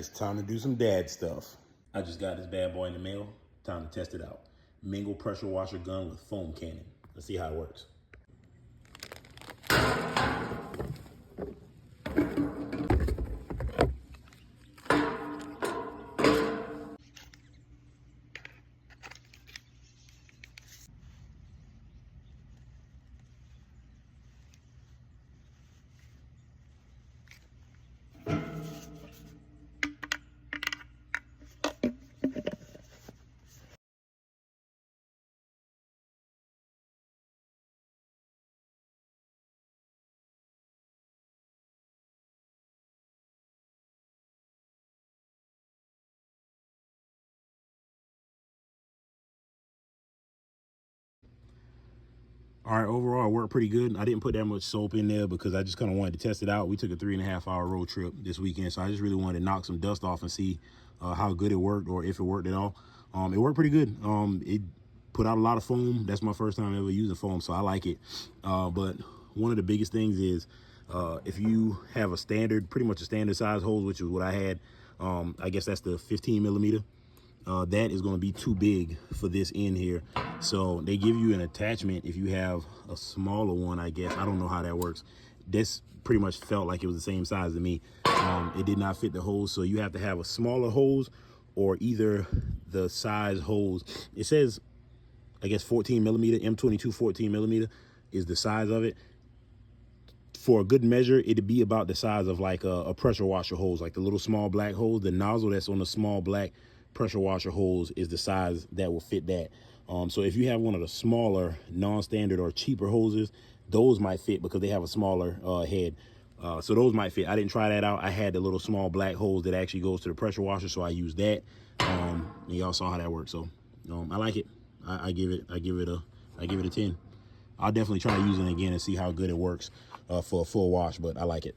it's time to do some dad stuff. I just got this bad boy in the mail. Time to test it out. Mingle pressure washer gun with foam cannon. Let's see how it works. All right, overall, it worked pretty good. I didn't put that much soap in there because I just kind of wanted to test it out. We took a 3.5-hour road trip this weekend, so I just really wanted to knock some dust off and see how good it worked or if it worked at all. It worked pretty good. It put out a lot of foam. That's my first time ever using foam, so I like it. But one of the biggest things is if you have a standard, pretty much a standard size hose, which is what I had, I guess that's the 15 millimeter. That is going to be too big for this end here. So they give you an attachment if you have a smaller one, I guess. I don't know how that works. This pretty much felt like it was the same size as me. It did not fit the hose, so you have to have a smaller hose or either the size hose. It says, I guess, 14 millimeter, M22 14 millimeter is the size of it. For a good measure, it'd be about the size of like a pressure washer hose, like the little small black hose. The nozzle that's on the small black pressure washer hose is the size that will fit that. So if you have one of the smaller non-standard or cheaper hoses, those might fit because they have a smaller head. So those might fit. I didn't try that out. I had the little small black hose that actually goes to the pressure washer, so I used that. And y'all saw how that worked. So I like it. I give it a 10. I'll definitely try using it again and see how good it works for a full wash, but I like it.